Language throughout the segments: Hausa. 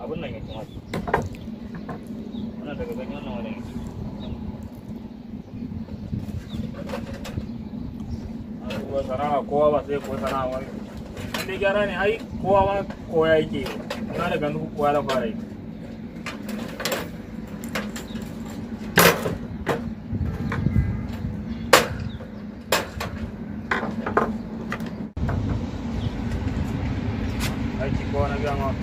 abun nan yake mata wannan daga ganyen nan wani abubuwa sana'a kowa ba sai kowa sana'a wani inda gyara ne ai kowa ma koya yake na da gandu kowa da fara yi aiki kowa na gama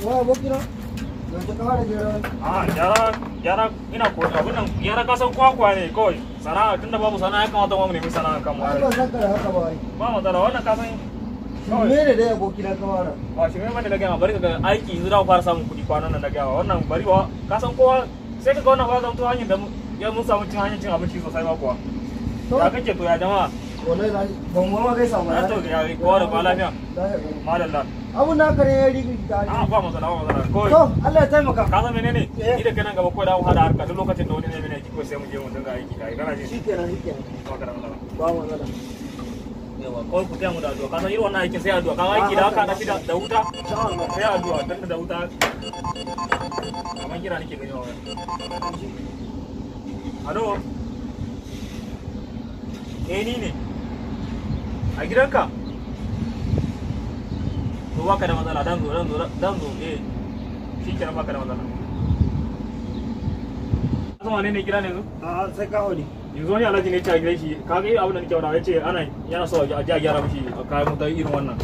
wa bokina yanzu ka fara jira gyara ina ko abin nan gyara kasan kwakwa ne kawai sana'a tunda babu sana'a ya kamata mu nemi sana'a kan mu ba san ka da haka ba ai ba matsala wannan kasan me ne da abokina ka fara ba shi mai da gama bari ka aiki yanzu da fara samun kuɗi kwanan nan da gama wannan bari ba kasan kowa sai ka ga wannan ba zan to hanyar da ya mun samu hanyar cin abinci sosai ba kuwa ya kake to ya jama'a wallahi ban mu ma kai samu ya to ya kowa da kwa lafiya madalla abun na kare ya rigi ta a ba matsala kawai to Allah ya taimaka ka san menene ni da kanan gaba ko da mu hada harka duk lokacin da wani ne mene ko sai mu je mu dinga aiki kai kana ji shikenan ba ka da matsala ba matsala yawa kawai ku taya mu da addu'a ka san irin wannan aikin sai addu'a ka aiki da haka da shi da wuta sai addu'a dan da wuta kamar kira nake gani wa alo ni ne a gidanka to baka da matsala dan zo shikenan baka da matsala kuma ne kira ne zo a sai ka hodi yanzu wani alhaji ne ya gidan shi kaga irin abin da nake wada yace yana so a gyara mishi kayan mutai irin wannan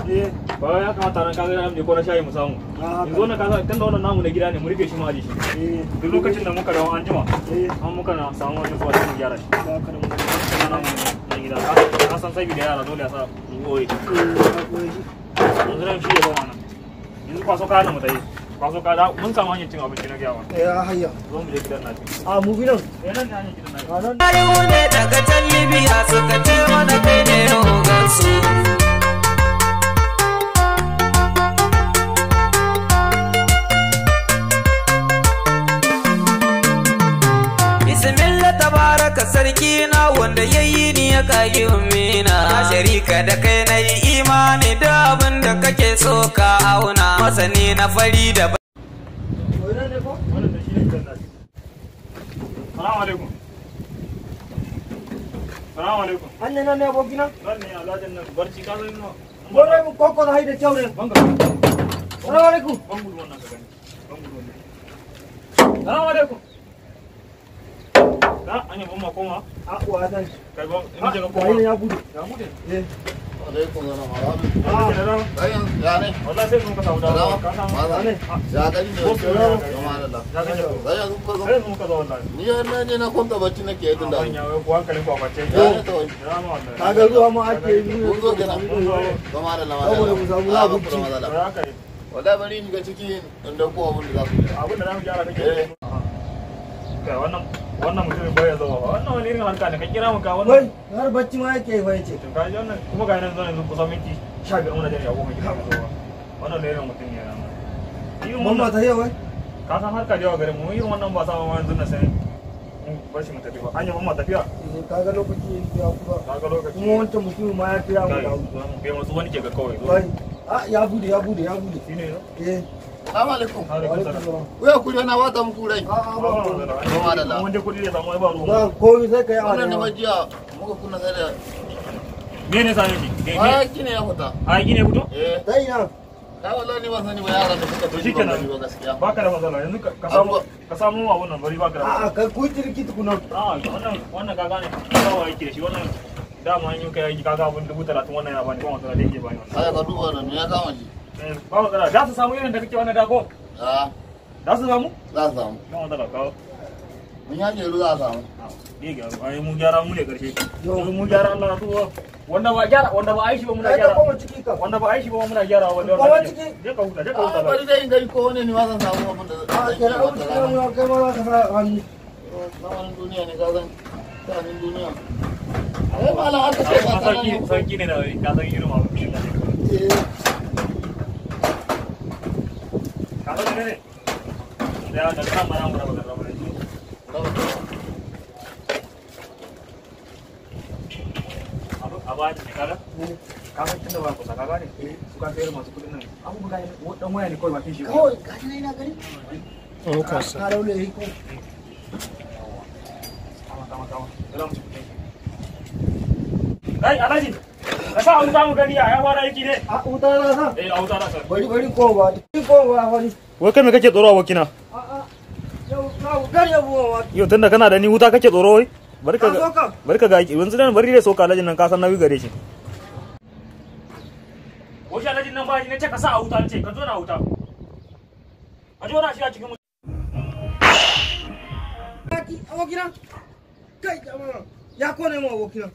ba ya kamata ran kaga an je ko na shayi mu samu yanzu wannan kaga tunda wannan namu na gida ne mu rufe shi ma aje shi duk lokacin da muka dawo an jima an muka na samu wani zuwa mu gyara shi ba ka da mu na gida ka san sai da yara dole a sa goyi yanzu ran shi ya ba mana yanzu kwaso kayan mu tayi kwaso kada mun samu hanyar cin abinci na gyawa hayya zo mu je gidan naci a mu bi nan nan ne hanyar gidan naci Arewa ne daga can Libya suka ce mana kai ne ogansu. Bismillah tabaraka sarki na wanda yayi ni ya kage ummina. Na sharika da kai na yi imani da abin da kake so ka auna. Masani na fari da Salamu alaikum. Salamu alaikum. anne nan ne abokina Nan ne alhajin nan barci ka zai nawa. gore mu koko da haida kyau ne Banga. assalamu alaikum Bangu wannan ka gani. Bangu wannan. Salamu alaikum. Da anya ban ma koma. a wa dan Kai ba in je ka ai koma. ya bude Ya bude. alaikum salam Bayan ya ne wallahi sai mun ka samu dawo. Ka samu. ne ya gani ne Ya kaje. bayan kun zo Sai mun ka zo wallahi. ni na ne na kwanta bacci nake yi tun da Ban ya wai ko hankalin ku a bace. ya ne to Ya ma wallahi. kaga zuwa mu ake yi kun zo kenan kama da lama saboda mu samu abinci. Ya kai. wallahi bari ni ga ciki inda ko abun da za ku yi Abin da zamu gyara kake. Kai wannan mutumin bai zo ba. Wannan wani irin harka ne ka kira mu ka wai wannan. har bacci ma yake yi fa yace To ka ji wannan kuma ga nan zo yanzu kusan minti 15 muna jira ya goma kira ka zo ba. Wannan da irin mutum ne ran. Irin mamma wannan ta yau wai ka san harka da yawa gare mu irin wannan ba sa ma yanzu na sai mun bar shi mu tafi ba. Anya mamma tafiya. kaga lokaci ya kusa Ka ga lokaci. kuma wancan mutumin ma ya kira mu Kai, da bai masu wani ke ga kawai. wai ya bude Shine ne. assalamu alaikum Alaikum salam. waya ku na wata muku rai Mun je kudi da samu ai ba ruwa. ba komai sai kai a wannan ne majiya muka kunna sai da Me ne same shi? ai kine ya fita Ai gine fito? dai na kai wallahi ni ban sani ba yaran da suka To tafi shikenan. ba gaskiya Baka da matsala yanzu ka samu abun nan bari baka da matsala. a kai ku tirki tukuna wannan ka gane kawo aiki da shi wannan dama an yi kai aiki kaga abin 30,000 wannan ya bani ba matsala da yake bani wannan. ai ka duba nan ya kama ji Ba matsala za su samu irin da kake wannan dago a za su samu za su samu ba matsala kawo mun ya je za a samu ne ga ai mu gyara mu ne karshe mu gyara Allah na tuwa wanda ba gyara wanda ba aishi ba muna gyara kuma ciki ka wanda ba aishi ba muna gyara wanda Kowa ciki. je ka huta a bari dai in gari ko wani ne ma zan samu abin da a zai kira abu cikin mu kai ma za ka sa hannu zamanin duniya ne ka san tsanin duniya ai malam aka ce ka san sauki ne da ka san irin abu ne da ka san ne da kan mana mu raba da a ba ni kaga kaga tunda ba ku saka gane su ka sayar masu kudin nan abubuwa ne dan waya ne kawai bakin shi kawai ga ni na gani Oh, kasa. ka daule yi ko kai alhaji ka sa wuta mu gani ya fara aiki ne A wuta na sa. a wuta na sa Bari ko ba. Ko ba wani. wai kai me kake tsoro abokina Yau na gari abuwa wa. yau tunda kana da ni wuta kake tsoro wai bari ka Ka so ka? bari ka ga yanzu nan bari dai soka alhajin nan ka san nauyi gare shi ko shi alhajin nan ba shi ne ce ka sa a wuta ce ka zo na wuta a jo na shi a cikin Abokina. Kai jama'a. Ya kone mu abokina.